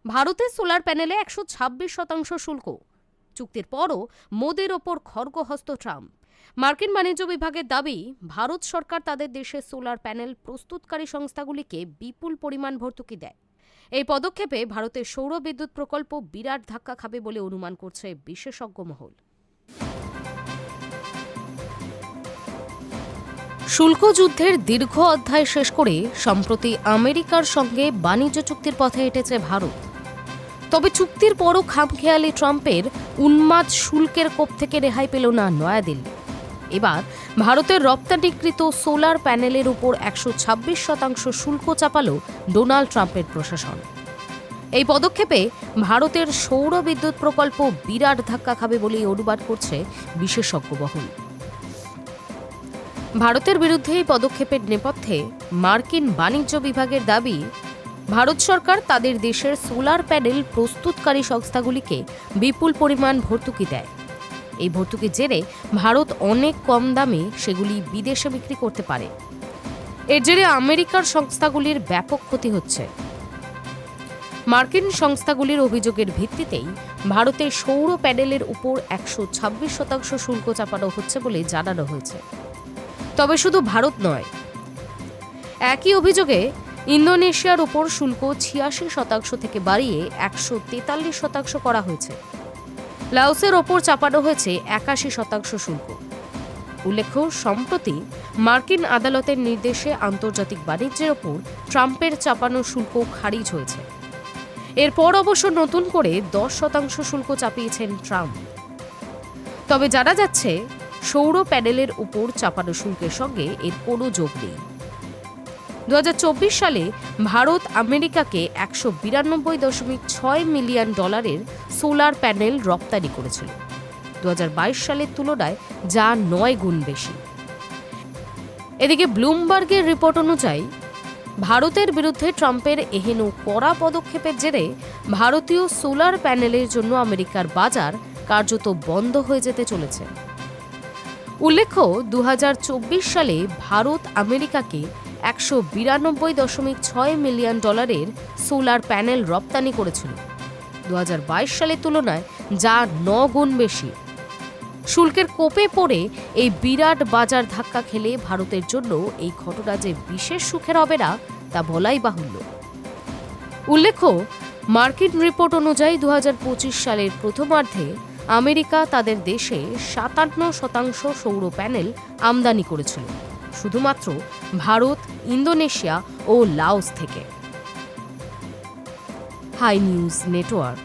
ভারতের সোলার প্যানেলে 126% শুল্ক। চুক্তির পরও মোদির ওপর খড়গহস্ত ট্রাম্প। মার্কিন বাণিজ্য বিভাগের দাবি, ভারত সরকার তাদের দেশের সোলার প্যানেল প্রস্তুতকারী সংস্থাগুলিকে বিপুল পরিমাণ ভর্তুকি দেয়। এই পদক্ষেপে ভারতের সৌর বিদ্যুৎ প্রকল্প বিরাট ধাক্কা খাবে বলে অনুমান করছে বিশেষজ্ঞ মহল। শুল্ক যুদ্ধের দীর্ঘ অধ্যায় শেষ করে সম্প্রতি আমেরিকার সঙ্গে বাণিজ্য চুক্তির পথে হেঁটেছে ভারত। তবে চুক্তির পরও খামখেয়ালি ট্রাম্পের উন্মাদ শুল্কের কোপ থেকে রেহাই পেল না নয়াদিল্লি। এবার ভারতের রপ্তানিকৃত সোলার প্যানেলের উপর 126% শুল্ক চাপাল ডোনাল্ড ট্রাম্পের প্রশাসন। এই পদক্ষেপে ভারতের সৌর বিদ্যুৎ প্রকল্প বিরাট ধাক্কা খাবে বলেই অনুমান করছে বিশেষজ্ঞ মহল। ভারতের বিরুদ্ধে এই পদক্ষেপের নেপথ্যে মার্কিন বাণিজ্য বিভাগের দাবি, ভারত সরকার তাদের দেশের সোলার প্যানেল প্রস্তুতকারী সংস্থাগুলিকে বিপুল পরিমাণ ভর্তুকি দেয়। এই ভর্তুকির জেরে ভারত অনেক কম দামে সেগুলি বিদেশে বিক্রি করতে পারে। এর জেরে আমেরিকার সংস্থাগুলির ব্যাপক ক্ষতি হচ্ছে। মার্কিন সংস্থাগুলির অভিযোগের ভিত্তিতেই ভারতের সৌর প্যানেলের উপর 126% শুল্ক চাপানো হচ্ছে বলে জানানো হয়েছে। তবে শুধু ভারত নয়, একই অভিযোগে ইন্দোনেশিয়ার উপর শুল্ক 86% থেকে বাড়িয়ে 143% করা হয়েছে। লাওসের ওপর চাপানো হয়েছে 81% শুল্ক। উল্লেখ্য, সম্প্রতি মার্কিন আদালতের নির্দেশে আন্তর্জাতিক বাণিজ্যের ওপর ট্রাম্পের চাপানো শুল্ক খারিজ হয়েছে। এরপর অবশ্য নতুন করে 10% শুল্ক চাপিয়েছেন ট্রাম্প। তবে জানা যাচ্ছে, সৌর প্যানেলের উপর চাপানো শুল্কের সঙ্গে এর কোনো যোগ নেই। 2024 সালে ভারত আমেরিকাকে $192.6 মিলিয়ন সোলার প্যানেল রপ্তানি করেছিল। 2022 সালের তুলনায় যা 9 গুণ বেশি। এদিকে ব্লুমবার্গের রিপোর্ট অনুযায়ী, ভারতের বিরুদ্ধে ট্রাম্পের এহেন কড়া পদক্ষেপের জেরে ভারতীয় সোলার প্যানেলের জন্য আমেরিকার বাজার কার্যত বন্ধ হয়ে যেতে চলেছে। উল্লেখ্য, 2024 সালে ভারত আমেরিকাকে $192.6 মিলিয়ন সোলার প্যানেল রপ্তানি করেছিল। 2022 সালের তুলনায় যা 9 গুণ বেশি। শুল্কের কোপে পড়ে এই বিরাট বাজার ধাক্কা খেলে ভারতের জন্য এই ঘটনা যে বিশেষ সুখের হবে না তা বলাই বাহুল্য। উল্লেখ্য, মার্কিন রিপোর্ট অনুযায়ী 2025 সালের প্রথমার্ধে আমেরিকা তাদের দেশে 57% সৌর প্যানেল আমদানি করেছিল, শুধুমাত্র ভারত, ইন্দোনেশিয়া ও লাওস থেকে। Hi News network.